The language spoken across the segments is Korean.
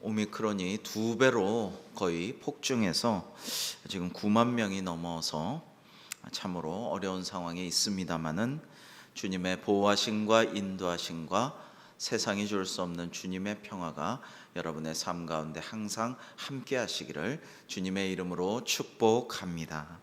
오미크론이 2배로 거의 폭증해서 지금 9만 명이 넘어서 참으로 어려운 상황에 있습니다마는 주님의 보호하심과 인도하심과 세상이 줄 수 없는 주님의 평화가 여러분의 삶 가운데 항상 함께 하시기를 주님의 이름으로 축복합니다.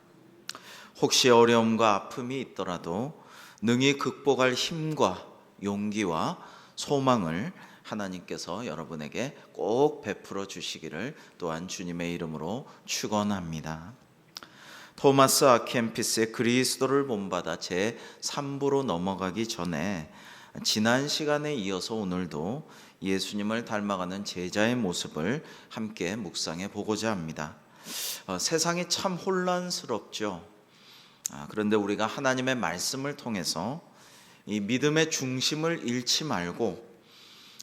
혹시 어려움과 아픔이 있더라도 능히 극복할 힘과 용기와 소망을 하나님께서 여러분에게 꼭 베풀어 주시기를 또한 주님의 이름으로 축원합니다. 토마스 아켄피스의 그리스도를 본받아 제 3부로 넘어가기 전에 지난 시간에 이어서 오늘도 예수님을 닮아가는 제자의 모습을 함께 묵상해 보고자 합니다. 세상이 참 혼란스럽죠. 그런데 우리가 하나님의 말씀을 통해서 이 믿음의 중심을 잃지 말고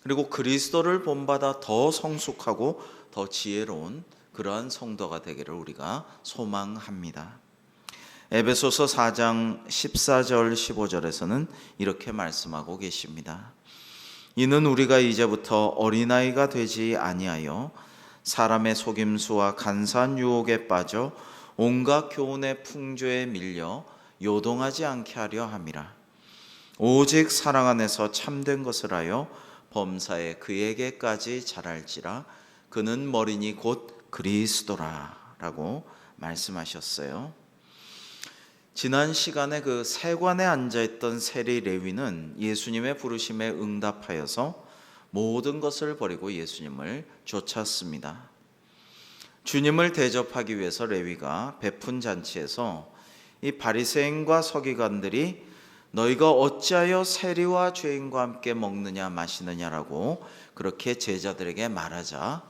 그리고 그리스도를 본받아 더 성숙하고 더 지혜로운 그러한 성도가 되기를 우리가 소망합니다. 에베소서 4장 14절 15절에서는 이렇게 말씀하고 계십니다. 이는 우리가 이제부터 어린아이가 되지 아니하여 사람의 속임수와 간사한 유혹에 빠져 온갖 교훈의 풍조에 밀려 요동하지 않게 하려 함이라. 오직 사랑 안에서 참된 것을 하여 범사에 그에게까지 자랄지라. 그는 머리니 곧 그리스도라 라고 말씀하셨어요. 지난 시간에 그 세관에 앉아있던 세리 레위는 예수님의 부르심에 응답하여서 모든 것을 버리고 예수님을 쫓았습니다. 주님을 대접하기 위해서 레위가 베푼 잔치에서 이 바리새인과 서기관들이 너희가 어찌하여 세리와 죄인과 함께 먹느냐 마시느냐라고 그렇게 제자들에게 말하자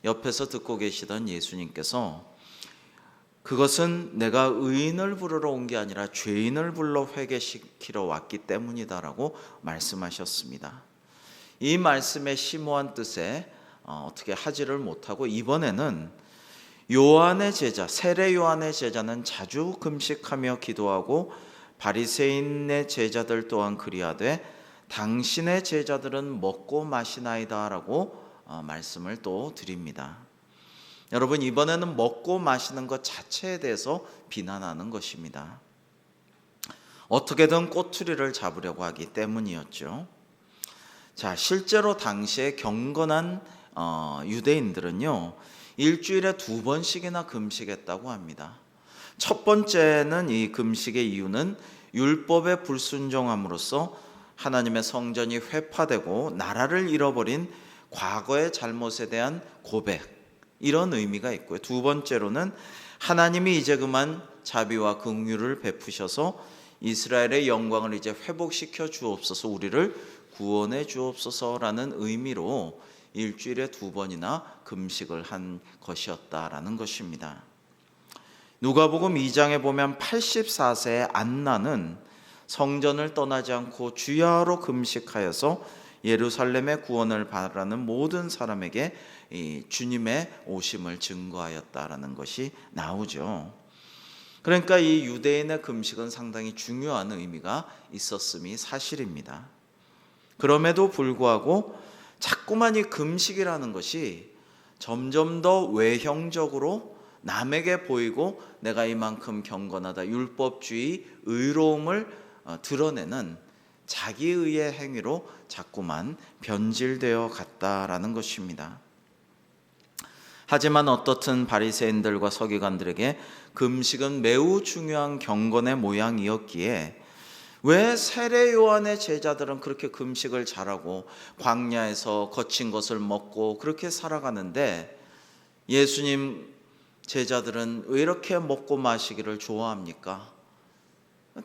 옆에서 듣고 계시던 예수님께서 그것은 내가 의인을 부르러 온 게 아니라 죄인을 불러 회개시키러 왔기 때문이다라고 말씀하셨습니다. 이 말씀의 심오한 뜻에 어떻게 하지를 못하고 이번에는 요한의 제자, 세례 요한의 제자는 자주 금식하며 기도하고 바리새인의 제자들 또한 그리하되 당신의 제자들은 먹고 마시나이다 라고 말씀을 또 드립니다. 여러분, 이번에는 먹고 마시는 것 자체에 대해서 비난하는 것입니다. 어떻게든 꼬투리를 잡으려고 하기 때문이었죠. 자, 실제로 당시에 경건한 유대인들은요, 일주일에 2번씩이나 금식했다고 합니다. 첫 번째는 이 금식의 이유는 율법에 불순종함으로써 하나님의 성전이 회파되고 나라를 잃어버린 과거의 잘못에 대한 고백, 이런 의미가 있고요. 두 번째로는 하나님이 이제 그만 자비와 긍휼을 베푸셔서 이스라엘의 영광을 이제 회복시켜 주옵소서, 우리를 구원해 주옵소서라는 의미로 일주일에 2번이나 금식을 한 것이었다라는 것입니다. 누가복음 2장에 보면 84세의 안나는 성전을 떠나지 않고 주야로 금식하여서 예루살렘의 구원을 바라는 모든 사람에게 이 주님의 오심을 증거하였다라는 것이 나오죠. 그러니까 이 유대인의 금식은 상당히 중요한 의미가 있었음이 사실입니다. 그럼에도 불구하고 자꾸만 이 금식이라는 것이 점점 더 외형적으로 남에게 보이고 내가 이만큼 경건하다, 율법주의, 의로움을 드러내는 자기의의 행위로 자꾸만 변질되어 갔다라는 것입니다. 하지만 어떻든 바리새인들과 서기관들에게 금식은 매우 중요한 경건의 모양이었기에 왜 세례 요한의 제자들은 그렇게 금식을 잘하고 광야에서 거친 것을 먹고 그렇게 살아가는데 예수님 제자들은 왜 이렇게 먹고 마시기를 좋아합니까?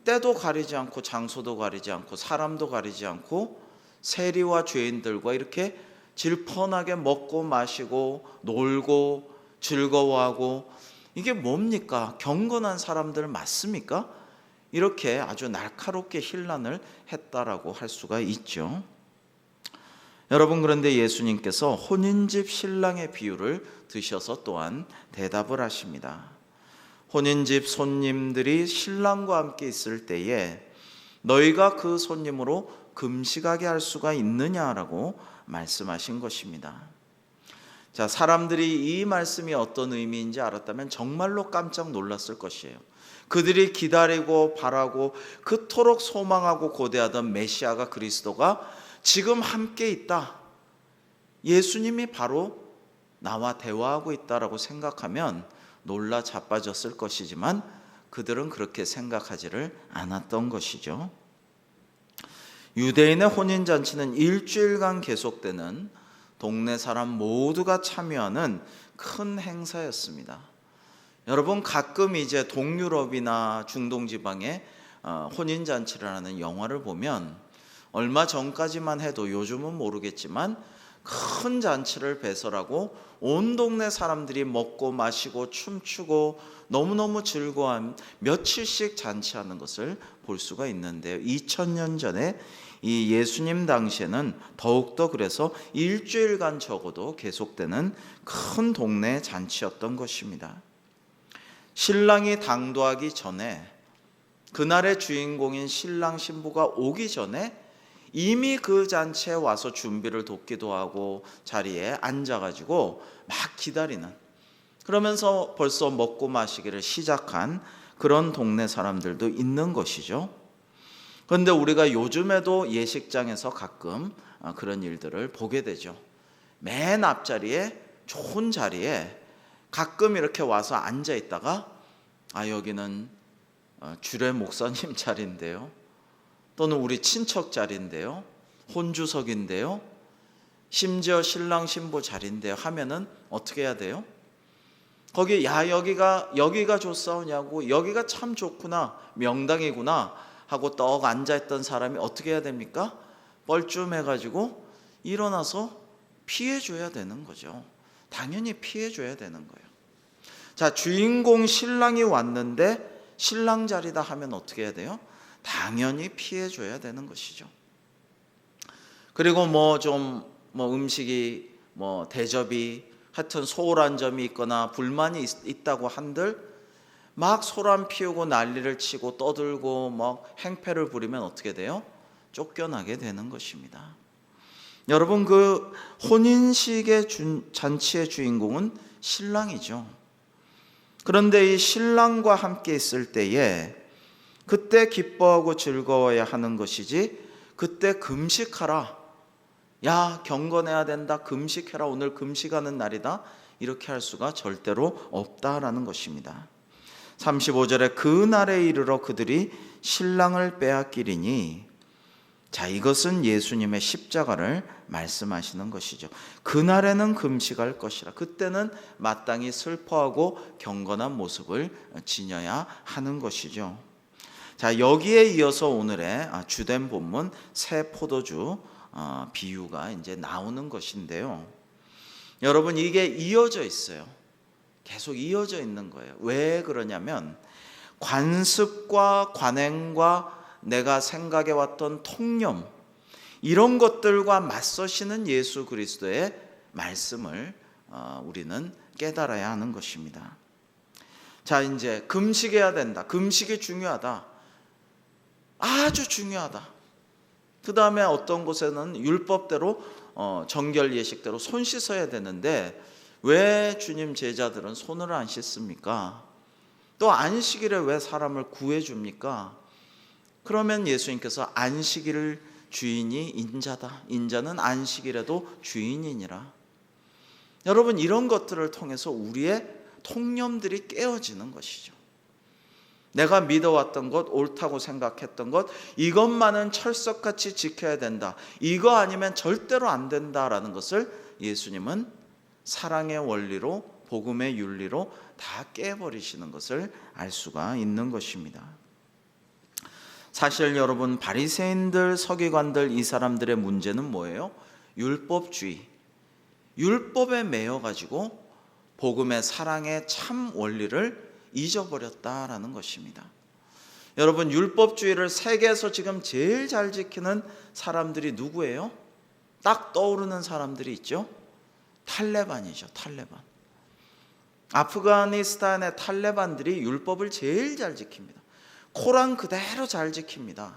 때도 가리지 않고 장소도 가리지 않고 사람도 가리지 않고 세리와 죄인들과 이렇게 질펀하게 먹고 마시고 놀고 즐거워하고, 이게 뭡니까? 경건한 사람들 맞습니까? 이렇게 아주 날카롭게 힐난을 했다라고 할 수가 있죠. 여러분, 그런데 예수님께서 혼인집 신랑의 비유를 드셔서 또한 대답을 하십니다. 혼인집 손님들이 신랑과 함께 있을 때에 너희가 그 손님으로 금식하게 할 수가 있느냐라고 말씀하신 것입니다. 자, 사람들이 이 말씀이 어떤 의미인지 알았다면 정말로 깜짝 놀랐을 것이에요. 그들이 기다리고 바라고 그토록 소망하고 고대하던 메시아가, 그리스도가 지금 함께 있다, 예수님이 바로 나와 대화하고 있다라고 생각하면 놀라 자빠졌을 것이지만 그들은 그렇게 생각하지를 않았던 것이죠. 유대인의 혼인잔치는 일주일간 계속되는 동네 사람 모두가 참여하는 큰 행사였습니다. 여러분, 가끔 이제 동유럽이나 중동지방의 혼인잔치를 하는 영화를 보면 얼마 전까지만 해도, 요즘은 모르겠지만 큰 잔치를 배설하고 온 동네 사람들이 먹고 마시고 춤추고 너무너무 즐거워한 며칠씩 잔치하는 것을 볼 수가 있는데요. 2000년 전에 이 예수님 당시에는 더욱더 그래서 일주일간 적어도 계속되는 큰 동네 잔치였던 것입니다. 신랑이 당도하기 전에, 그날의 주인공인 신랑 신부가 오기 전에 이미 그 잔치에 와서 준비를 돕기도 하고 자리에 앉아가지고 막 기다리는, 그러면서 벌써 먹고 마시기를 시작한 그런 동네 사람들도 있는 것이죠. 그런데 우리가 요즘에도 예식장에서 가끔 그런 일들을 보게 되죠. 맨 앞자리에, 좋은 자리에 가끔 이렇게 와서 앉아 있다가 여기는 주례 목사님 자리인데요, 또는 우리 친척 자리인데요, 혼주석인데요, 심지어 신랑 신부 자리인데요 하면은 어떻게 해야 돼요? 거기 여기가 좋사오냐고, 여기가 참 좋구나, 명당이구나 하고 떡 앉아있던 사람이 어떻게 해야 됩니까? 뻘쭘해가지고 일어나서 피해줘야 되는 거죠. 당연히 피해줘야 되는 거예요. 자, 주인공 신랑이 왔는데 신랑 자리다 하면 어떻게 해야 돼요? 당연히 피해줘야 되는 것이죠. 그리고 음식이 대접이 하여튼 소홀한 점이 있거나 불만이 있다고 한들 막 소란 피우고 난리를 치고 떠들고 행패를 부리면 어떻게 돼요? 쫓겨나게 되는 것입니다. 여러분, 그 혼인식의 잔치의 주인공은 신랑이죠. 그런데 이 신랑과 함께 있을 때에 그때 기뻐하고 즐거워야 하는 것이지, 그때 금식하라, 야 경건해야 된다, 금식해라, 오늘 금식하는 날이다, 이렇게 할 수가 절대로 없다라는 것입니다. 35절에 그 날에 이르러 그들이 신랑을 빼앗기리니, 자, 이것은 예수님의 십자가를 말씀하시는 것이죠. 그날에는 금식할 것이라, 그때는 마땅히 슬퍼하고 경건한 모습을 지녀야 하는 것이죠. 자, 여기에 이어서 오늘의 주된 본문 새 포도주 비유가 이제 나오는 것인데요. 여러분, 이게 이어져 있어요. 계속 이어져 있는 거예요. 왜 그러냐면 관습과 관행과 내가 생각해왔던 통념, 이런 것들과 맞서시는 예수 그리스도의 말씀을 우리는 깨달아야 하는 것입니다. 자, 이제 금식해야 된다, 금식이 중요하다, 아주 중요하다. 그 다음에 어떤 곳에는 율법대로 정결 예식대로 손 씻어야 되는데 왜 주님 제자들은 손을 안 씻습니까? 또 안식일에 왜 사람을 구해줍니까? 그러면 예수님께서 안식일 주인이 인자다, 인자는 안식일에도 주인이니라. 여러분, 이런 것들을 통해서 우리의 통념들이 깨어지는 것이죠. 내가 믿어왔던 것, 옳다고 생각했던 것, 이것만은 철석같이 지켜야 된다, 이거 아니면 절대로 안 된다라는 것을 예수님은 사랑의 원리로, 복음의 윤리로 다 깨버리시는 것을 알 수가 있는 것입니다. 사실 여러분, 바리새인들, 서기관들, 이 사람들의 문제는 뭐예요? 율법주의, 율법에 매여가지고 복음의 사랑의 참 원리를 잊어버렸다라는 것입니다. 여러분, 율법주의를 세계에서 지금 제일 잘 지키는 사람들이 누구예요? 딱 떠오르는 사람들이 있죠. 탈레반이죠. 탈레반. 아프가니스탄의 탈레반들이 율법을 제일 잘 지킵니다. 코란 그대로 잘 지킵니다.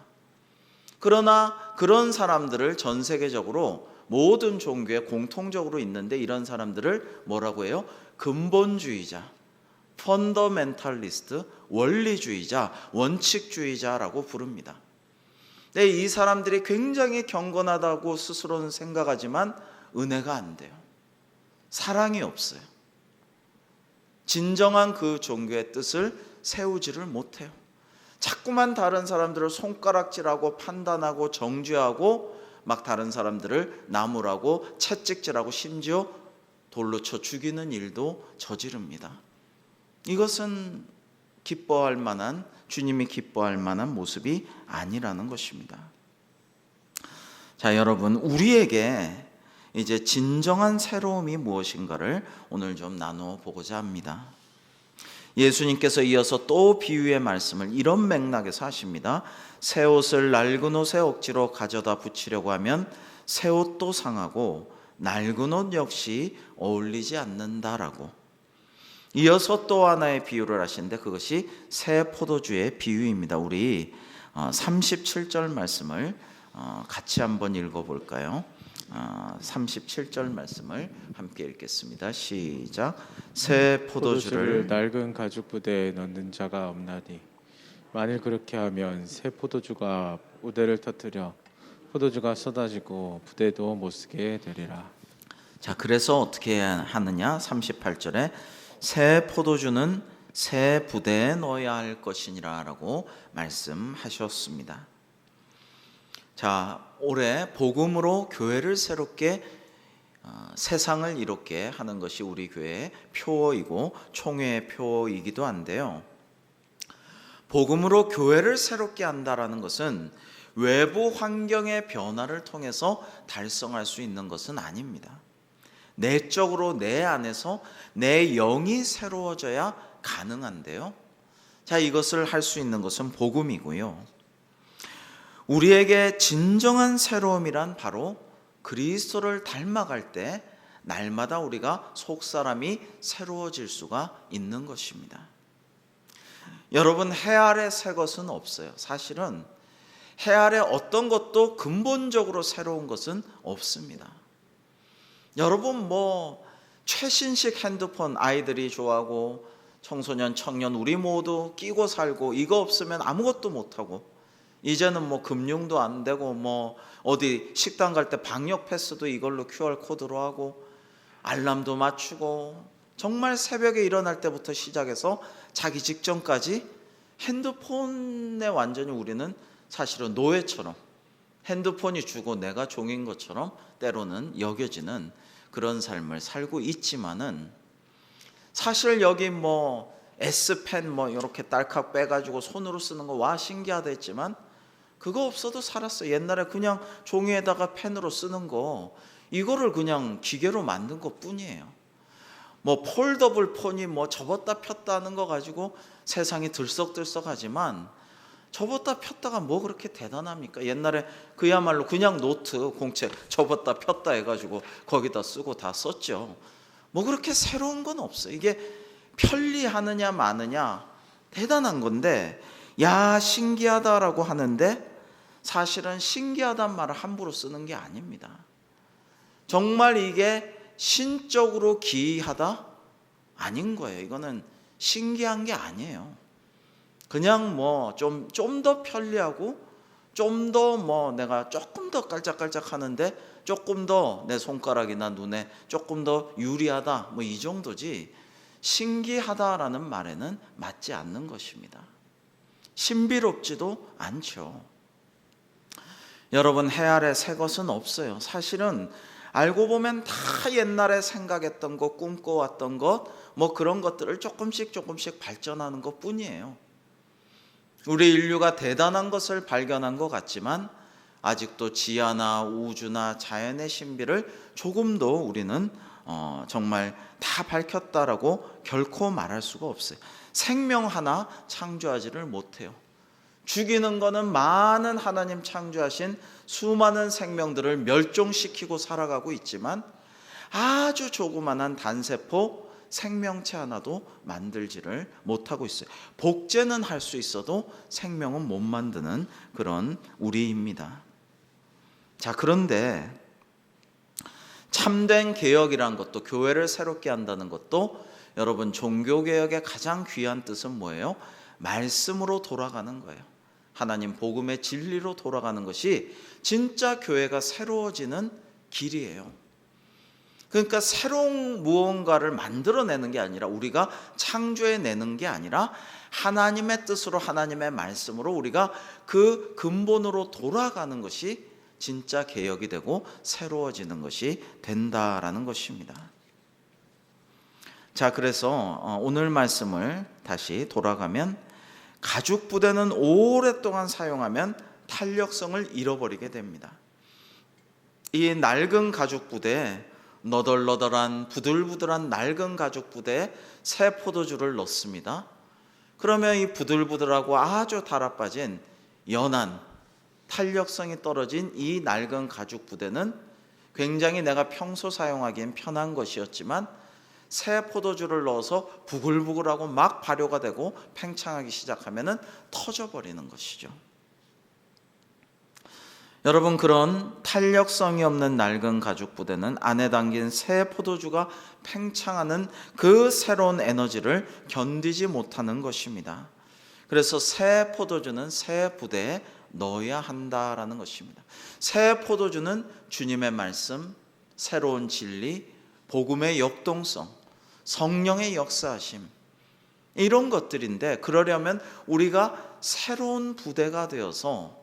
그러나 그런 사람들을 전 세계적으로 모든 종교에 공통적으로 있는데 이런 사람들을 뭐라고 해요? 근본주의자, 펀더멘탈리스트, 원리주의자, 원칙주의자라고 부릅니다. 네, 이 사람들이 굉장히 경건하다고 스스로는 생각하지만 은혜가 안 돼요. 사랑이 없어요. 진정한 그 종교의 뜻을 세우지를 못해요. 자꾸만 다른 사람들을 손가락질하고 판단하고 정죄하고 막 다른 사람들을 나무라고 채찍질하고 심지어 돌로 쳐 죽이는 일도 저지릅니다. 이것은 기뻐할 만한, 주님이 기뻐할 만한 모습이 아니라는 것입니다. 자, 여러분, 우리에게 이제 진정한 새로움이 무엇인가를 오늘 좀 나누어 보고자 합니다. 예수님께서 이어서 또 비유의 말씀을 이런 맥락에서 하십니다. 새 옷을 낡은 옷에 억지로 가져다 붙이려고 하면 새 옷도 상하고 낡은 옷 역시 어울리지 않는다라고. 이어서 또 하나의 비유를 하시는데 그것이 새 포도주의 비유입니다. 우리 37절 말씀을 같이 한번 읽어볼까요? 37절 말씀을 함께 읽겠습니다. 시작. 새 포도주를 낡은 가죽 부대에 넣는 자가 없나니 만일 그렇게 하면 새 포도주가 우대를 터뜨려 포도주가 쏟아지고 부대도 못 쓰게 되리라. 자, 그래서 어떻게 하느냐? 38절에 새 포도주는 새 부대에 넣어야 할 것이니라 라고 말씀하셨습니다. 자, 올해 복음으로 교회를 새롭게 세상을 이롭게 하는 것이 우리 교회의 표어이고 총회의 표어이기도 한데요. 복음으로 교회를 새롭게 한다라는 것은 외부 환경의 변화를 통해서 달성할 수 있는 것은 아닙니다. 내적으로 내 안에서 내 영이 새로워져야 가능한데요. 자, 이것을 할 수 있는 것은 복음이고요. 우리에게 진정한 새로움이란 바로 그리스도를 닮아갈 때 날마다 우리가 속사람이 새로워질 수가 있는 것입니다. 여러분, 해 아래 새 것은 없어요. 사실은 해 아래 어떤 것도 근본적으로 새로운 것은 없습니다. 여러분, 최신식 핸드폰 아이들이 좋아하고 청소년, 청년 우리 모두 끼고 살고 이거 없으면 아무것도 못하고 이제는 금융도 안 되고 어디 식당 갈 때 방역 패스도 이걸로 QR 코드로 하고 알람도 맞추고 정말 새벽에 일어날 때부터 시작해서 자기 직전까지 핸드폰에 완전히 우리는 사실은 노예처럼 핸드폰이 주고 내가 종인 것처럼 때로는 여겨지는 그런 삶을 살고 있지만은 사실 여기 S펜 이렇게 딸칵 빼가지고 손으로 쓰는 거 와 신기하다 했지만 그거 없어도 살았어요. 옛날에 그냥 종이에다가 펜으로 쓰는 거 이거를 그냥 기계로 만든 것 뿐이에요. 폴더블 폰이 접었다 폈다 하는 거 가지고 세상이 들썩들썩하지만 접었다 폈다가 그렇게 대단합니까? 옛날에 그야말로 그냥 노트 공책 접었다 폈다 해가지고 거기다 쓰고 다 썼죠. 그렇게 새로운 건 없어요. 이게 편리하느냐 마느냐 대단한 건데 야 신기하다라고 하는데 사실은 신기하단 말을 함부로 쓰는 게 아닙니다. 정말 이게 신적으로 기이하다? 아닌 거예요. 이거는 신기한 게 아니에요. 그냥 좀 더 편리하고 좀 더 내가 조금 더 깔짝깔짝 하는데 조금 더 내 손가락이나 눈에 조금 더 유리하다 이 정도지 신기하다라는 말에는 맞지 않는 것입니다. 신비롭지도 않죠. 여러분, 해 아래 새 것은 없어요. 사실은 알고 보면 다 옛날에 생각했던 것, 꿈꿔왔던 것 그런 것들을 조금씩 발전하는 것 뿐이에요. 우리 인류가 대단한 것을 발견한 것 같지만 아직도 지하나 우주나 자연의 신비를 조금도 우리는 정말 다 밝혔다라고 결코 말할 수가 없어요. 생명 하나 창조하지를 못해요. 죽이는 거는 많은 하나님 창조하신 수많은 생명들을 멸종시키고 살아가고 있지만 아주 조그만한 단세포 생명체 하나도 만들지를 못하고 있어요. 복제는 할 수 있어도 생명은 못 만드는 그런 우리입니다. 자, 그런데 참된 개혁이란 것도, 교회를 새롭게 한다는 것도, 여러분 종교개혁의 가장 귀한 뜻은 뭐예요? 말씀으로 돌아가는 거예요. 하나님 복음의 진리로 돌아가는 것이 진짜 교회가 새로워지는 길이에요. 그러니까 새로운 무언가를 만들어내는 게 아니라, 우리가 창조해내는 게 아니라 하나님의 뜻으로, 하나님의 말씀으로 우리가 그 근본으로 돌아가는 것이 진짜 개혁이 되고 새로워지는 것이 된다라는 것입니다. 자, 그래서 오늘 말씀을 다시 돌아가면, 가죽 부대는 오랫동안 사용하면 탄력성을 잃어버리게 됩니다. 이 낡은 가죽 부대에, 너덜너덜한 부들부들한 낡은 가죽 부대에 새 포도주를 넣습니다. 그러면 이 부들부들하고 아주 달아빠진 연한, 탄력성이 떨어진 이 낡은 가죽 부대는 굉장히 내가 평소 사용하기엔 편한 것이었지만, 새 포도주를 넣어서 부글부글하고 막 발효가 되고 팽창하기 시작하면 터져버리는 것이죠. 여러분, 그런 탄력성이 없는 낡은 가죽 부대는 안에 담긴 새 포도주가 팽창하는 그 새로운 에너지를 견디지 못하는 것입니다. 그래서 새 포도주는 새 부대에 넣어야 한다라는 것입니다. 새 포도주는 주님의 말씀, 새로운 진리, 복음의 역동성, 성령의 역사하심, 이런 것들인데, 그러려면 우리가 새로운 부대가 되어서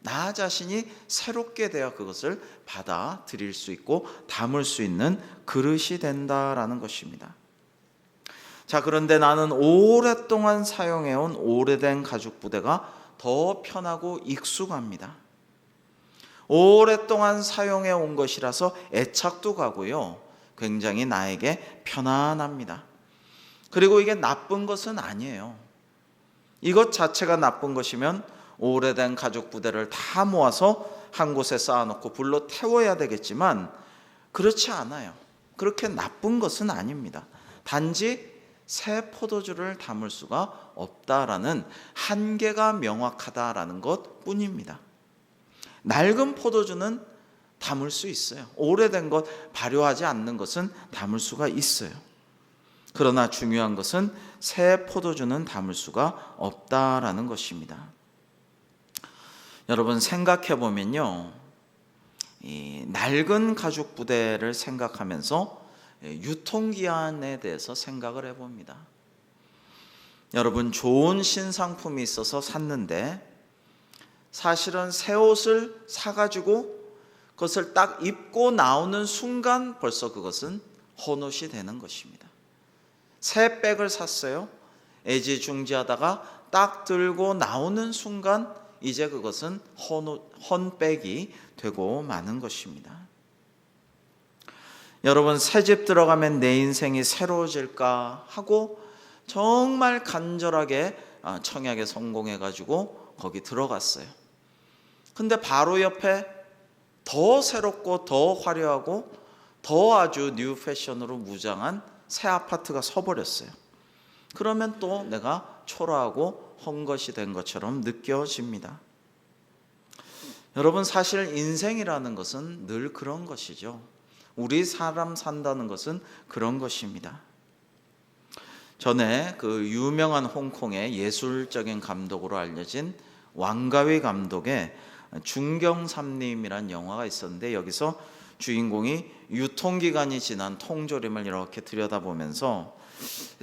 나 자신이 새롭게 되어 그것을 받아들일 수 있고 담을 수 있는 그릇이 된다라는 것입니다. 자, 그런데 나는 오랫동안 사용해온 오래된 가죽 부대가 더 편하고 익숙합니다. 오랫동안 사용해온 것이라서 애착도 가고요, 굉장히 나에게 편안합니다. 그리고 이게 나쁜 것은 아니에요. 이것 자체가 나쁜 것이면 오래된 가죽 부대를 다 모아서 한 곳에 쌓아놓고 불로 태워야 되겠지만, 그렇지 않아요. 그렇게 나쁜 것은 아닙니다. 단지 새 포도주를 담을 수가 없다라는 한계가 명확하다라는 것 뿐입니다. 낡은 포도주는 담을 수 있어요. 오래된 것, 발효하지 않는 것은 담을 수가 있어요. 그러나 중요한 것은 새 포도주는 담을 수가 없다라는 것입니다. 여러분, 생각해 보면요, 이 낡은 가죽 부대를 생각하면서 유통기한에 대해서 생각을 해봅니다. 여러분, 좋은 신상품이 있어서 샀는데, 사실은 새 옷을 사가지고 그것을 딱 입고 나오는 순간 벌써 그것은 헌옷이 되는 것입니다. 새 백을 샀어요. 애지중지하다가 딱 들고 나오는 순간 이제 그것은 헌백이 되고 마는 것입니다. 여러분, 새집 들어가면 내 인생이 새로워질까 하고 정말 간절하게 청약에 성공해가지고 거기 들어갔어요. 근데 바로 옆에 더 새롭고 더 화려하고 더 아주 뉴 패션으로 무장한 새 아파트가 서버렸어요. 그러면 또 내가 초라하고 헛것이 된 것처럼 느껴집니다. 여러분, 사실 인생이라는 것은 늘 그런 것이죠. 우리 사람 산다는 것은 그런 것입니다. 전에 그 유명한 홍콩의 예술적인 감독으로 알려진 왕가위 감독의 중경삼림이란 영화가 있었는데, 여기서 주인공이 유통기간이 지난 통조림을 이렇게 들여다보면서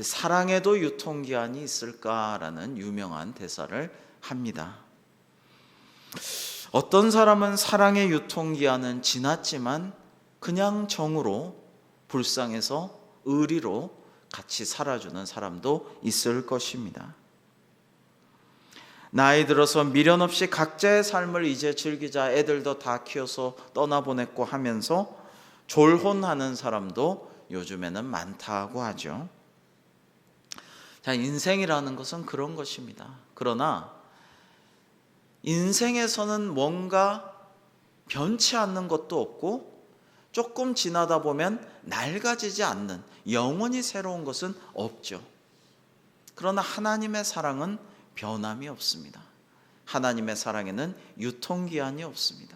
사랑에도 유통기한이 있을까라는 유명한 대사를 합니다. 어떤 사람은 사랑의 유통기한은 지났지만 그냥 정으로, 불쌍해서 의리로 같이 살아주는 사람도 있을 것입니다. 나이 들어서 미련 없이 각자의 삶을 이제 즐기자, 애들도 다 키워서 떠나보냈고 하면서 졸혼하는 사람도 요즘에는 많다고 하죠. 자, 인생이라는 것은 그런 것입니다. 그러나 인생에서는 뭔가 변치 않는 것도 없고, 조금 지나다 보면 낡아지지 않는, 영원히 새로운 것은 없죠. 그러나 하나님의 사랑은 변함이 없습니다. 하나님의 사랑에는 유통기한이 없습니다.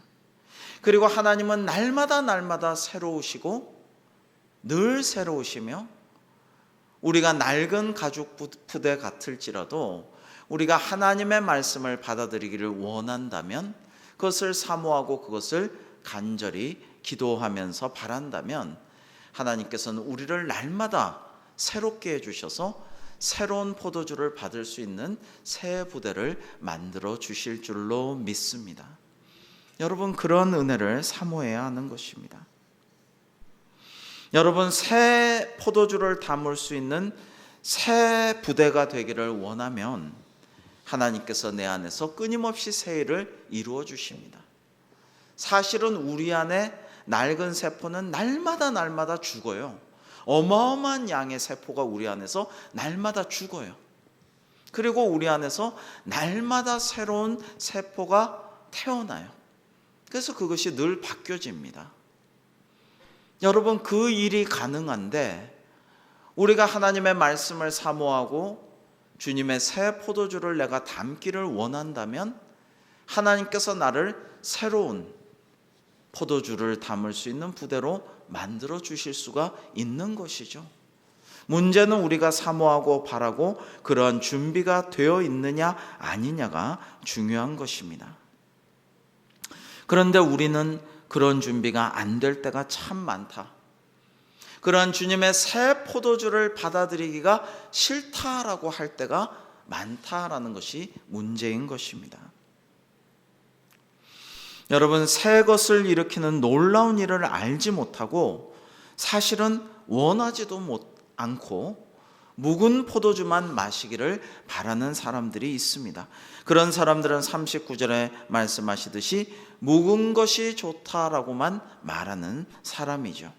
그리고 하나님은 날마다 새로우시고 늘 새로우시며 우리가 낡은 가죽 부대 같을지라도 우리가 하나님의 말씀을 받아들이기를 원한다면, 그것을 사모하고 그것을 간절히 기도하면서 바란다면 하나님께서는 우리를 날마다 새롭게 해주셔서 새로운 포도주를 받을 수 있는 새 부대를 만들어 주실 줄로 믿습니다. 여러분, 그런 은혜를 사모해야 하는 것입니다. 여러분, 새 포도주를 담을 수 있는 새 부대가 되기를 원하면 하나님께서 내 안에서 끊임없이 새 일을 이루어 주십니다. 사실은 우리 안에 낡은 세포는 날마다 죽어요. 어마어마한 양의 세포가 우리 안에서 날마다 죽어요. 그리고 우리 안에서 날마다 새로운 세포가 태어나요. 그래서 그것이 늘 바뀌어집니다. 여러분, 그 일이 가능한데 우리가 하나님의 말씀을 사모하고 주님의 새 포도주를 내가 담기를 원한다면 하나님께서 나를 새로운 포도주를 담을 수 있는 부대로 만들어 주실 수가 있는 것이죠. 문제는 우리가 사모하고 바라고 그러한 준비가 되어 있느냐 아니냐가 중요한 것입니다. 그런데 우리는 그런 준비가 안 될 때가 참 많다. 그러한 주님의 새 포도주를 받아들이기가 싫다라고 할 때가 많다라는 것이 문제인 것입니다. 여러분, 새 것을 일으키는 놀라운 일을 알지 못하고 사실은 원하지도 않고 묵은 포도주만 마시기를 바라는 사람들이 있습니다. 그런 사람들은 39절에 말씀하시듯이 묵은 것이 좋다라고만 말하는 사람이죠.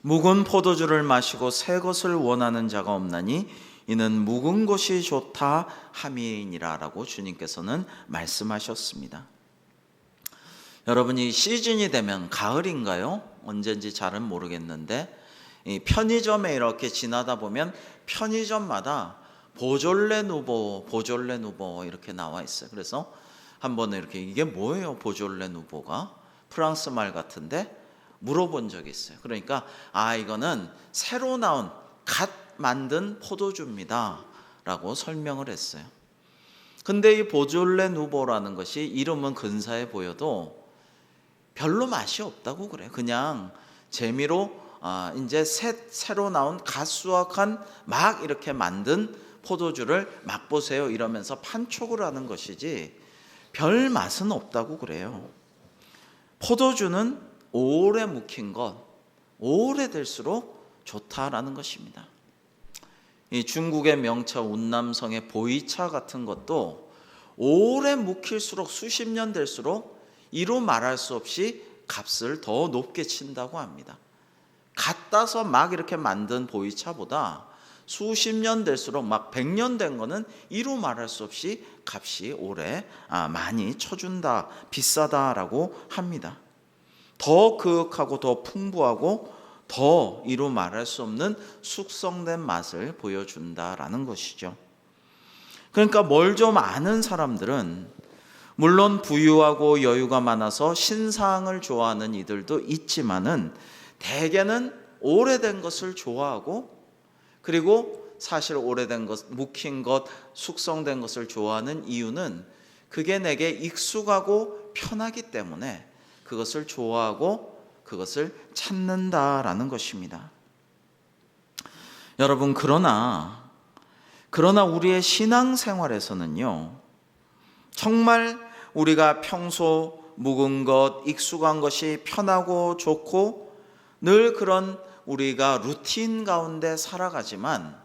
묵은 포도주를 마시고 새 것을 원하는 자가 없나니 이는 묵은 것이 좋다 함이니라 라고 주님께서는 말씀하셨습니다. 여러분, 이 시즌이 되면 가을인가요? 언젠지 잘은 모르겠는데 이 편의점에 이렇게 지나다 보면 편의점마다 보졸레 누보 이렇게 나와 있어요. 그래서 한번 이렇게 이게 뭐예요? 보졸레 누보가 프랑스 말 같은데 물어본 적이 있어요. 그러니까 이거는 새로 나온 갓 만든 포도주입니다 라고 설명을 했어요. 근데 이 보졸레 누보라는 것이 이름은 근사해 보여도 별로 맛이 없다고 그래요. 그냥 재미로 이제 새로 나온 갓 수확한 막 이렇게 만든 포도주를 맛보세요 이러면서 판촉을 하는 것이지 별 맛은 없다고 그래요. 포도주는 오래 묵힌 것, 오래될수록 좋다라는 것입니다. 이 중국의 명차 운남성의 보이차 같은 것도 오래 묵힐수록 수십 년 될수록 이루 말할 수 없이 값을 더 높게 친다고 합니다. 갓 따서 막 이렇게 만든 보이차보다 수십 년 될수록 막 100년 된 거는 이루 말할 수 없이 값이 오래 많이 쳐준다, 비싸다라고 합니다. 더 그윽하고 더 풍부하고 더 이루 말할 수 없는 숙성된 맛을 보여준다라는 것이죠. 그러니까 뭘 좀 아는 사람들은 물론 부유하고 여유가 많아서 신상을 좋아하는 이들도 있지만은 대개는 오래된 것을 좋아하고 그리고 사실 오래된 것, 묵힌 것, 숙성된 것을 좋아하는 이유는 그게 내게 익숙하고 편하기 때문에 그것을 좋아하고 그것을 찾는다라는 것입니다. 여러분, 그러나 우리의 신앙생활에서는요, 정말 우리가 평소 묵은 것, 익숙한 것이 편하고 좋고 늘 그런 우리가 루틴 가운데 살아가지만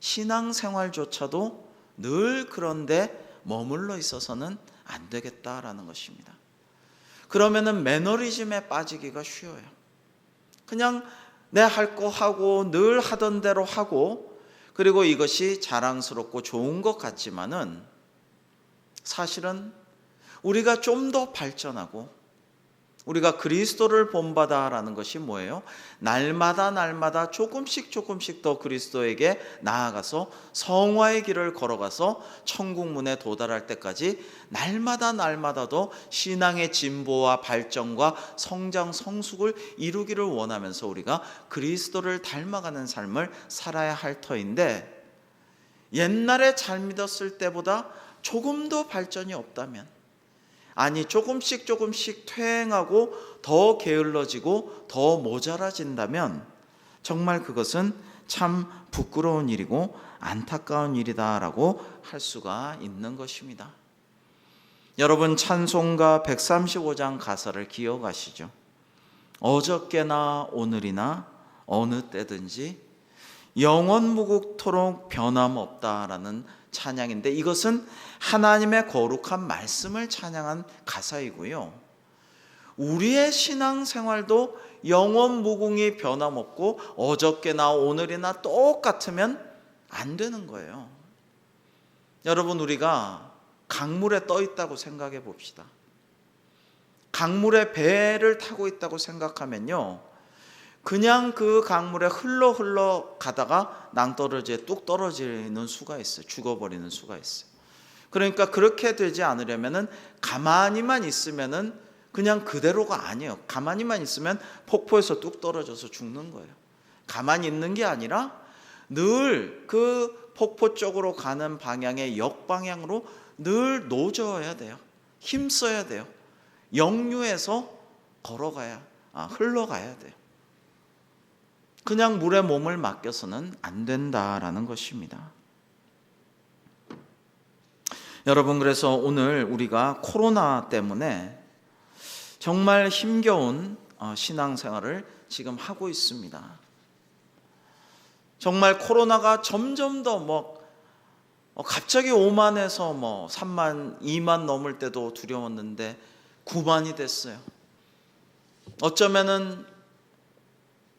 신앙생활조차도 늘 그런데 머물러 있어서는 안 되겠다라는 것입니다. 그러면은 매너리즘에 빠지기가 쉬워요. 그냥 내 할 거 하고 늘 하던 대로 하고 그리고 이것이 자랑스럽고 좋은 것 같지만은 사실은 우리가 좀 더 발전하고 우리가 그리스도를 본받아라는 것이 뭐예요? 날마다 조금씩 더 그리스도에게 나아가서 성화의 길을 걸어가서 천국 문에 도달할 때까지 날마다도 신앙의 진보와 발전과 성장 성숙을 이루기를 원하면서 우리가 그리스도를 닮아가는 삶을 살아야 할 터인데, 옛날에 잘 믿었을 때보다 조금 더 발전이 없다면, 아니 조금씩 퇴행하고 더 게을러지고 더 모자라진다면 정말 그것은 참 부끄러운 일이고 안타까운 일이다라고 할 수가 있는 것입니다. 여러분, 찬송가 135장 가사를 기억하시죠? 어저께나 오늘이나 어느 때든지 영원무궁토록 변함없다라는 찬양인데, 이것은 하나님의 거룩한 말씀을 찬양한 가사이고요, 우리의 신앙생활도 영원무궁이 변함없고 어저께나 오늘이나 똑같으면 안 되는 거예요. 여러분, 우리가 강물에 떠 있다고 생각해 봅시다. 강물에 배를 타고 있다고 생각하면요, 그냥 그 강물에 흘러 가다가 낭떠러지에 뚝 떨어지는 수가 있어요. 죽어버리는 수가 있어요. 그러니까 그렇게 되지 않으려면은 가만히만 있으면은 그냥 그대로가 아니에요. 가만히만 있으면 폭포에서 뚝 떨어져서 죽는 거예요. 가만히 있는 게 아니라 늘 그 폭포 쪽으로 가는 방향의 역방향으로 늘 노져야 돼요. 힘써야 돼요. 역류해서 흘러가야 돼요. 그냥 물에 몸을 맡겨서는 안 된다라는 것입니다. 여러분, 그래서 오늘 우리가 코로나 때문에 정말 힘겨운 신앙생활을 지금 하고 있습니다. 정말 코로나가 점점 더 갑자기 5만에서 3만, 2만 넘을 때도 두려웠는데 9만이 됐어요. 어쩌면은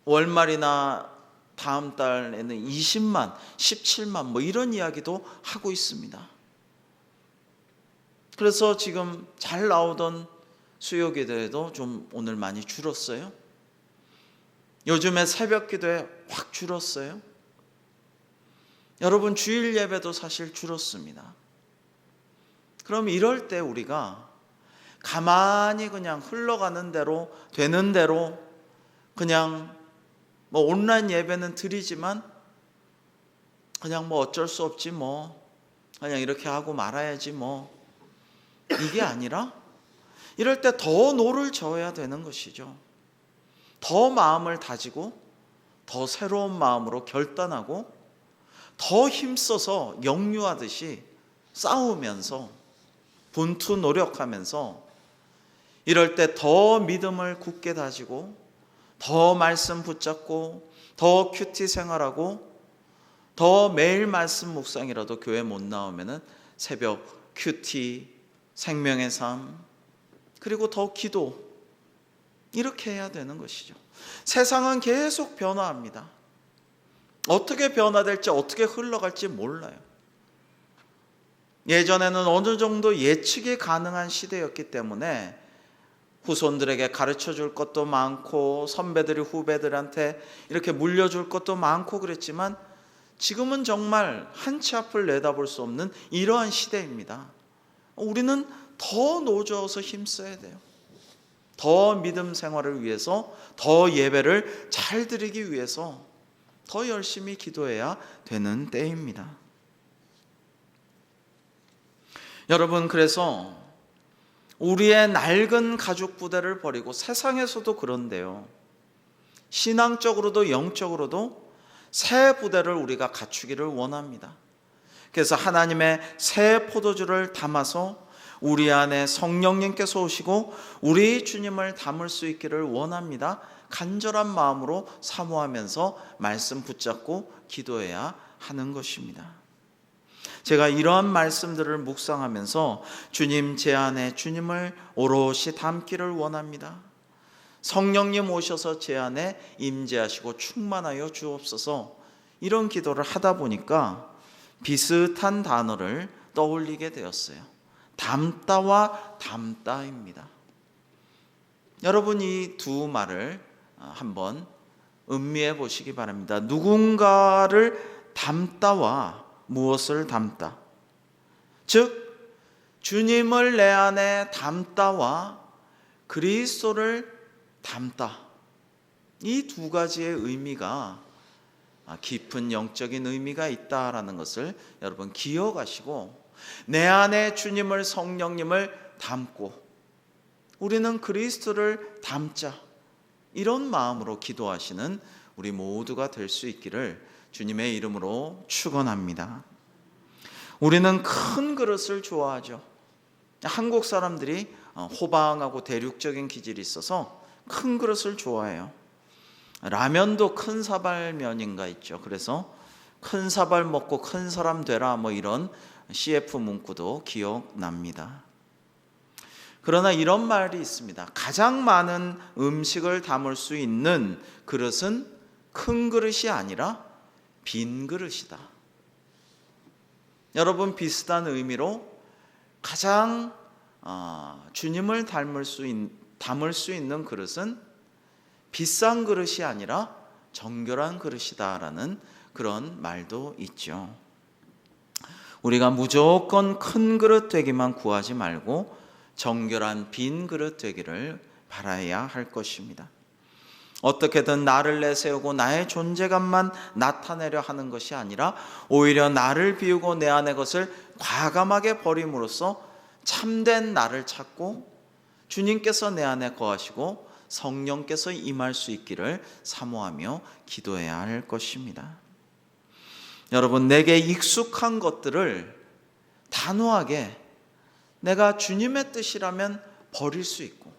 월말이나 다음 달에는 20만, 17만 이런 이야기도 하고 있습니다. 그래서 지금 잘 나오던 수요 기도에도 좀 오늘 많이 줄었어요. 요즘에 새벽 기도에 확 줄었어요. 여러분, 주일 예배도 사실 줄었습니다. 그럼 이럴 때 우리가 가만히 그냥 흘러가는 대로, 되는 대로 그냥 온라인 예배는 드리지만 그냥 어쩔 수 없지 그냥 이렇게 하고 말아야지 이게 아니라, 이럴 때 더 노를 저어야 되는 것이죠. 더 마음을 다지고 더 새로운 마음으로 결단하고 더 힘써서 역류하듯이 싸우면서 분투 노력하면서, 이럴 때 더 믿음을 굳게 다지고 더 말씀 붙잡고 더 큐티 생활하고 더 매일 말씀 묵상이라도 교회 못 나오면은 새벽 큐티, 생명의 삶, 그리고 더 기도, 이렇게 해야 되는 것이죠. 세상은 계속 변화합니다. 어떻게 변화될지, 어떻게 흘러갈지 몰라요. 예전에는 어느 정도 예측이 가능한 시대였기 때문에 후손들에게 가르쳐 줄 것도 많고 선배들이 후배들한테 이렇게 물려줄 것도 많고 그랬지만, 지금은 정말 한 치 앞을 내다볼 수 없는 이러한 시대입니다. 우리는 더 노져서 힘써야 돼요. 더 믿음 생활을 위해서, 더 예배를 잘 드리기 위해서 더 열심히 기도해야 되는 때입니다. 여러분, 그래서 우리의 낡은 가죽 부대를 버리고, 세상에서도 그런데요, 신앙적으로도 영적으로도 새 부대를 우리가 갖추기를 원합니다. 그래서 하나님의 새 포도주를 담아서 우리 안에 성령님께서 오시고 우리 주님을 담을 수 있기를 원합니다. 간절한 마음으로 사모하면서 말씀 붙잡고 기도해야 하는 것입니다. 제가 이러한 말씀들을 묵상하면서 주님, 제 안에 주님을 오롯이 담기를 원합니다. 성령님 오셔서 제 안에 임재하시고 충만하여 주옵소서, 이런 기도를 하다 보니까 비슷한 단어를 떠올리게 되었어요. 담다와 담다입니다. 여러분 이 두 말을 한번 음미해 보시기 바랍니다. 누군가를 닮다와 무엇을 닮다. 즉 주님을 내 안에 닮다와 그리스도를 닮다. 이 두 가지의 의미가 깊은 영적인 의미가 있다라는 것을 여러분 기억하시고, 내 안에 주님을, 성령님을 닮고 우리는 그리스도를 닮자, 이런 마음으로 기도하시는 우리 모두가 될 수 있기를 주님의 이름으로 축원합니다. 우리는 큰 그릇을 좋아하죠. 한국 사람들이 호방하고 대륙적인 기질이 있어서 큰 그릇을 좋아해요. 라면도 큰 사발면인가 있죠. 그래서 큰 사발 먹고 큰 사람 되라, 뭐 이런 CF 문구도 기억납니다. 그러나 이런 말이 있습니다. 가장 많은 음식을 담을 수 있는 그릇은 큰 그릇이 아니라 빈 그릇이다. 여러분, 비슷한 의미로 가장 주님을 담을 수 있는 그릇은 비싼 그릇이 아니라 정결한 그릇이다라는 그런 말도 있죠. 우리가 무조건 큰 그릇 되기만 구하지 말고 정결한 빈 그릇 되기를 바라야 할 것입니다. 어떻게든 나를 내세우고 나의 존재감만 나타내려 하는 것이 아니라 오히려 나를 비우고 내 안의 것을 과감하게 버림으로써 참된 나를 찾고 주님께서 내 안에 거하시고 성령께서 임할 수 있기를 사모하며 기도해야 할 것입니다. 여러분, 내게 익숙한 것들을 단호하게 내가 주님의 뜻이라면 버릴 수 있고,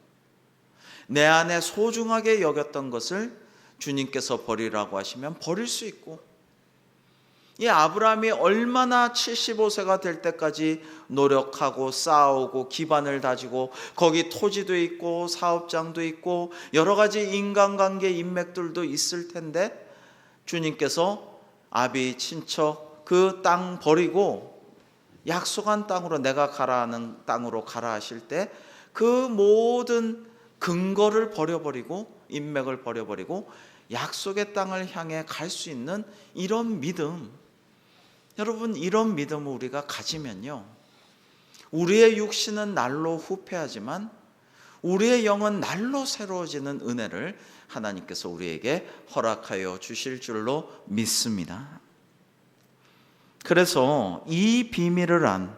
내 안에 소중하게 여겼던 것을 주님께서 버리라고 하시면 버릴 수 있고, 이 아브라함이 얼마나 75세가 될 때까지 노력하고 싸우고 기반을 다지고 거기 토지도 있고 사업장도 있고 여러 가지 인간관계 인맥들도 있을 텐데, 주님께서 아비 친척 그 땅 버리고 약속한 땅으로, 내가 가라 하는 땅으로 가라 하실 때 그 모든 근거를 버려버리고 인맥을 버려버리고 약속의 땅을 향해 갈 수 있는 이런 믿음, 여러분, 이런 믿음을 우리가 가지면요, 우리의 육신은 날로 후패하지만 우리의 영은 날로 새로워지는 은혜를 하나님께서 우리에게 허락하여 주실 줄로 믿습니다. 그래서 이 비밀을 안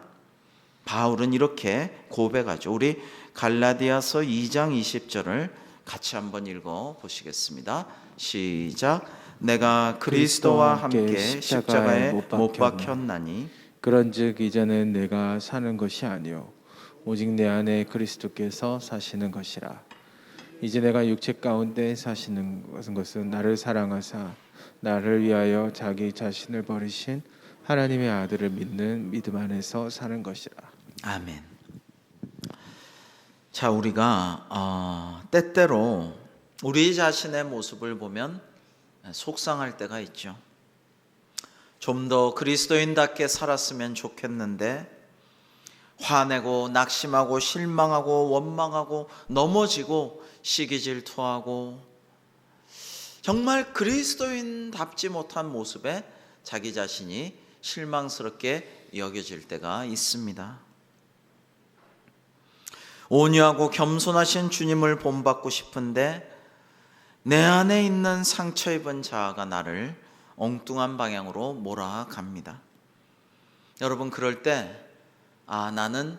바울은 이렇게 고백하죠. 우리 갈라디아서 2장 20절을 같이 한번 읽어 보시겠습니다. 시작. 내가 그리스도와 함께 십자가에 못 박혔나니 그런즉 이제는 내가 사는 것이 아니요 오직 내 안에 그리스도께서 사시는 것이라. 이제 내가 육체 가운데 사시는 것은 나를 사랑하사 나를 위하여 자기 자신을 버리신 하나님의 아들을 믿는 믿음 안에서 사는 것이라. 아멘. 자, 우리가 때때로 우리 자신의 모습을 보면 속상할 때가 있죠. 좀 더 그리스도인답게 살았으면 좋겠는데 화내고 낙심하고 실망하고 원망하고 넘어지고 시기질투하고 정말 그리스도인답지 못한 모습에 자기 자신이 실망스럽게 여겨질 때가 있습니다. 온유하고 겸손하신 주님을 본받고 싶은데 내 안에 있는 상처 입은 자아가 나를 엉뚱한 방향으로 몰아갑니다. 여러분, 그럴 때 나는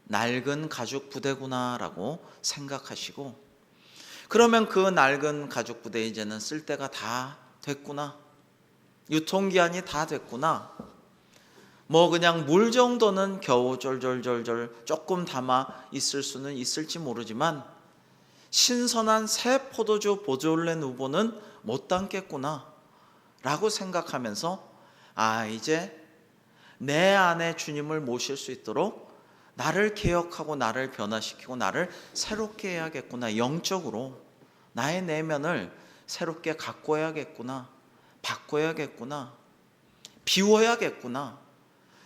낡은 가죽 부대구나 라고 생각하시고, 그러면 그 낡은 가죽 부대 이제는 쓸 때가 다 됐구나, 유통기한이 다 됐구나, 뭐 그냥 물 정도는 겨우 쫄쫄쫄쫄 조금 담아 있을 수는 있을지 모르지만 신선한 새 포도주 보졸레 누보는 못 담겠구나 라고 생각하면서 이제 내 안에 주님을 모실 수 있도록 나를 개혁하고 나를 변화시키고 나를 새롭게 해야겠구나, 영적으로 나의 내면을 새롭게 가꿔야겠구나, 바꿔야겠구나, 비워야겠구나,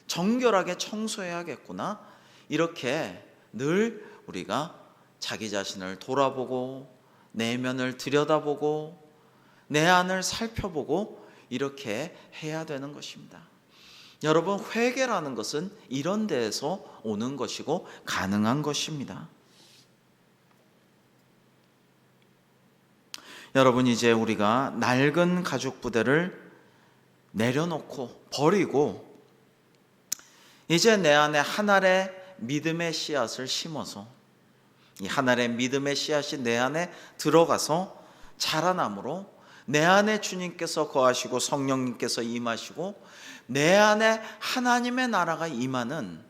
정결하게 청소해야겠구나, 이렇게 늘 우리가 자기 자신을 돌아보고 내면을 들여다보고 내 안을 살펴보고 이렇게 해야 되는 것입니다. 여러분, 회개라는 것은 이런 데에서 오는 것이고 가능한 것입니다. 여러분, 이제 우리가 낡은 가죽 부대를 내려놓고 버리고 이제 내 안에 한 알의 믿음의 씨앗을 심어서 이 한 알의 믿음의 씨앗이 내 안에 들어가서 자라남으로 내 안에 주님께서 거하시고 성령님께서 임하시고 내 안에 하나님의 나라가 임하는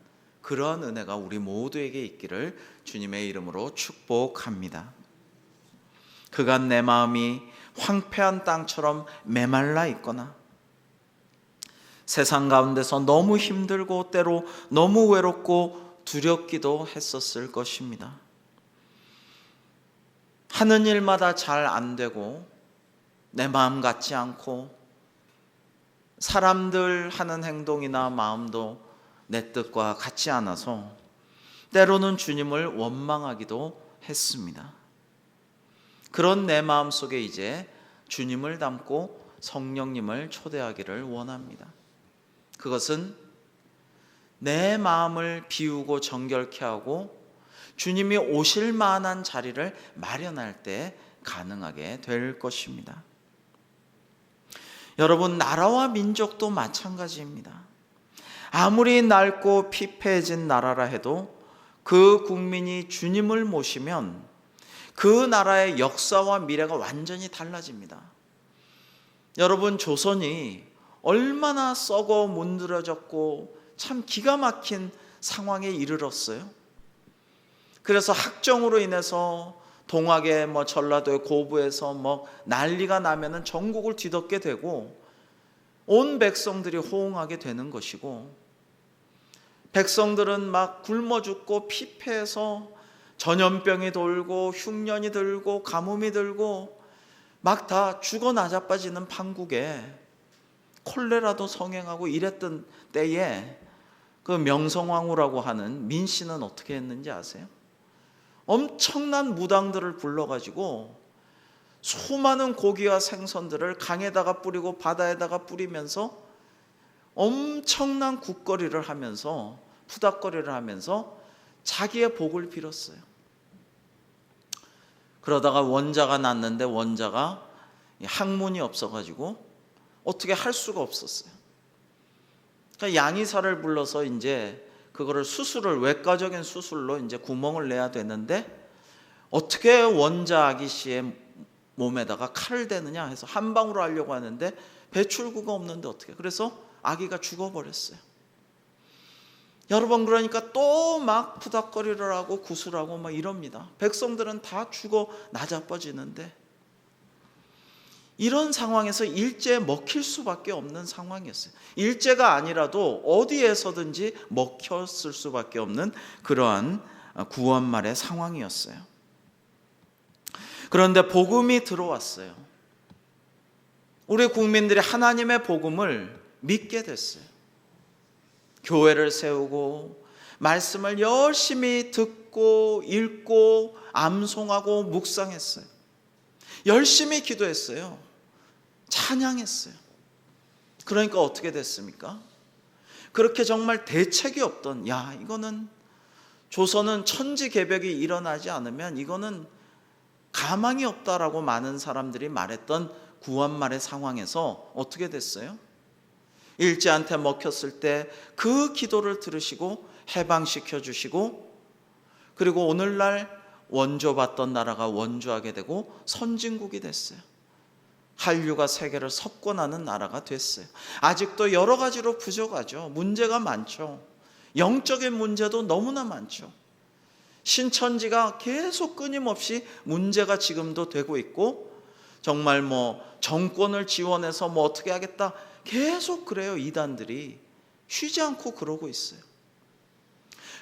그런 은혜가 우리 모두에게 있기를 주님의 이름으로 축복합니다. 그간 내 마음이 황폐한 땅처럼 메말라 있거나 세상 가운데서 너무 힘들고 때로 너무 외롭고 두렵기도 했었을 것입니다. 하는 일마다 잘 안 되고 내 마음 같지 않고 사람들 하는 행동이나 마음도 내 뜻과 같지 않아서 때로는 주님을 원망하기도 했습니다. 그런 내 마음 속에 이제 주님을 담고 성령님을 초대하기를 원합니다. 그것은 내 마음을 비우고 정결케 하고 주님이 오실 만한 자리를 마련할 때 가능하게 될 것입니다. 여러분, 나라와 민족도 마찬가지입니다. 아무리 낡고 피폐해진 나라라 해도 그 국민이 주님을 모시면 그 나라의 역사와 미래가 완전히 달라집니다. 여러분, 조선이 얼마나 썩어 문드러졌고 참 기가 막힌 상황에 이르렀어요. 그래서 학정으로 인해서 동학의 전라도의 고부에서 난리가 나면은 전국을 뒤덮게 되고 온 백성들이 호응하게 되는 것이고, 백성들은 막 굶어 죽고 피폐해서 전염병이 돌고 흉년이 들고 가뭄이 들고 막 다 죽어 나자빠지는 판국에 콜레라도 성행하고 이랬던 때에 그 명성황후라고 하는 민씨는 어떻게 했는지 아세요? 엄청난 무당들을 불러가지고 수많은 고기와 생선들을 강에다가 뿌리고 바다에다가 뿌리면서 엄청난 국거리를 하면서 푸닥거리를 하면서 자기의 복을 빌었어요. 그러다가 원자가 났는데 원자가 학문이 없어가지고 어떻게 할 수가 없었어요. 그러니까 양의사를 불러서 이제 그거를 수술을 외과적인 수술로 이제 구멍을 내야 되는데 어떻게 원자 아기 씨의 몸에다가 칼을 대느냐 해서 한 방으로 하려고 하는데 배출구가 없는데 어떻게? 그래서 아기가 죽어버렸어요. 여러분, 그러니까 또 막 푸닥거리를 하고 구슬하고 막 이럽니다. 백성들은 다 죽어 나자빠지는데 이런 상황에서 일제에 먹힐 수밖에 없는 상황이었어요. 일제가 아니라도 어디에서든지 먹혔을 수밖에 없는 그러한 구원말의 상황이었어요. 그런데 복음이 들어왔어요. 우리 국민들이 하나님의 복음을 믿게 됐어요. 교회를 세우고 말씀을 열심히 듣고 읽고 암송하고 묵상했어요. 열심히 기도했어요. 찬양했어요. 그러니까 어떻게 됐습니까? 그렇게 정말 대책이 없던, 이거는 조선은 천지개벽이 일어나지 않으면 이거는 가망이 없다라고 많은 사람들이 말했던 구원말의 상황에서 어떻게 됐어요? 일제한테 먹혔을 때 그 기도를 들으시고 해방시켜 주시고, 그리고 오늘날 원조받던 나라가 원조하게 되고 선진국이 됐어요. 한류가 세계를 석권하는 나라가 됐어요. 아직도 여러 가지로 부족하죠. 문제가 많죠. 영적인 문제도 너무나 많죠. 신천지가 계속 끊임없이 문제가 지금도 되고 있고, 정말 정권을 지원해서 어떻게 하겠다 계속 그래요. 이단들이 쉬지 않고 그러고 있어요.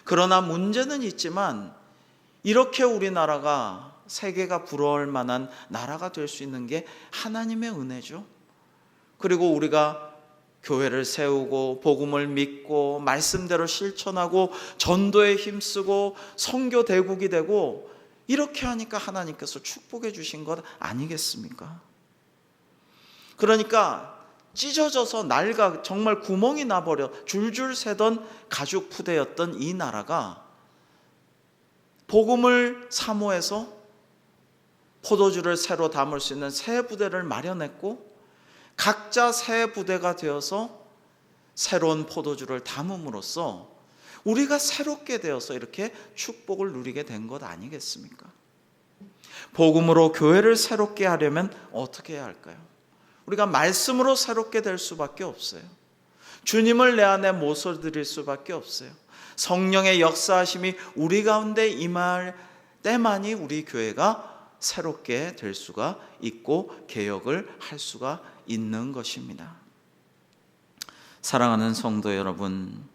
그러나 문제는 있지만 이렇게 우리나라가 세계가 부러울 만한 나라가 될 수 있는 게 하나님의 은혜죠. 그리고 우리가 교회를 세우고 복음을 믿고 말씀대로 실천하고 전도에 힘쓰고 선교 대국이 되고 이렇게 하니까 하나님께서 축복해 주신 것 아니겠습니까? 그러니까 찢어져서 낡아 정말 구멍이 나버려 줄줄 새던 가죽 부대였던 이 나라가 복음을 사모해서 포도주를 새로 담을 수 있는 새 부대를 마련했고, 각자 새 부대가 되어서 새로운 포도주를 담음으로써 우리가 새롭게 되어서 이렇게 축복을 누리게 된 것 아니겠습니까? 복음으로 교회를 새롭게 하려면 어떻게 해야 할까요? 우리가 말씀으로 새롭게 될 수밖에 없어요. 주님을 내 안에 모셔드릴 수밖에 없어요. 성령의 역사하심이 우리 가운데 임할 때만이 우리 교회가 새롭게 될 수가 있고 개혁을 할 수가 있는 것입니다. 사랑하는 성도 여러분,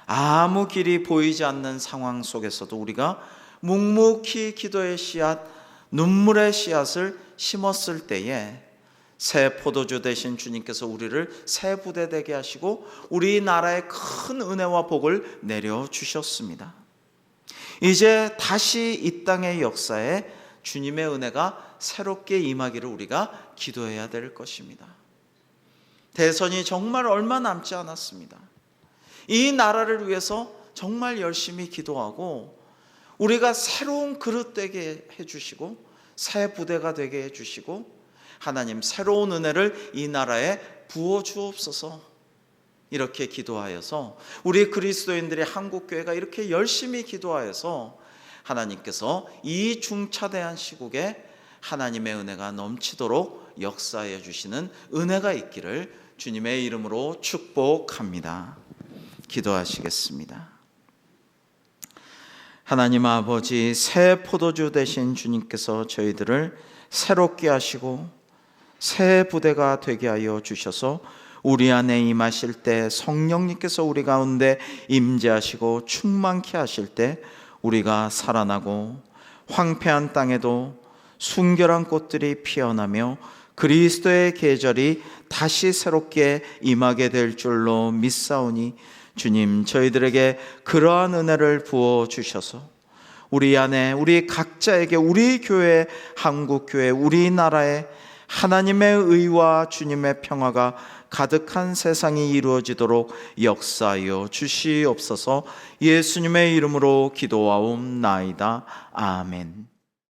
아무 길이 보이지 않는 상황 속에서도 우리가 묵묵히 기도의 씨앗, 눈물의 씨앗을 심었을 때에 새 포도주 되신 주님께서 우리를 새 부대 되게 하시고 우리나라에 큰 은혜와 복을 내려주셨습니다. 이제 다시 이 땅의 역사에 주님의 은혜가 새롭게 임하기를 우리가 기도해야 될 것입니다. 대선이 정말 얼마 남지 않았습니다. 이 나라를 위해서 정말 열심히 기도하고 우리가 새로운 그릇 되게 해주시고 새 부대가 되게 해주시고 하나님 새로운 은혜를 이 나라에 부어주옵소서, 이렇게 기도하여서 우리 그리스도인들의 한국교회가 이렇게 열심히 기도하여서 하나님께서 이 중차대한 시국에 하나님의 은혜가 넘치도록 역사해 주시는 은혜가 있기를 주님의 이름으로 축복합니다. 기도하시겠습니다. 하나님 아버지, 새 포도주 되신 주님께서 저희들을 새롭게 하시고 새 부대가 되게 하여 주셔서 우리 안에 임하실 때 성령님께서 우리 가운데 임재하시고 충만케 하실 때 우리가 살아나고 황폐한 땅에도 순결한 꽃들이 피어나며 그리스도의 계절이 다시 새롭게 임하게 될 줄로 믿사오니 주님, 저희들에게 그러한 은혜를 부어 주셔서 우리 안에 우리 각자에게 우리 교회, 한국교회, 우리나라에 하나님의 의와 주님의 평화가 가득한 세상이 이루어지도록 역사하여 주시옵소서. 예수님의 이름으로 기도하옵나이다. 아멘.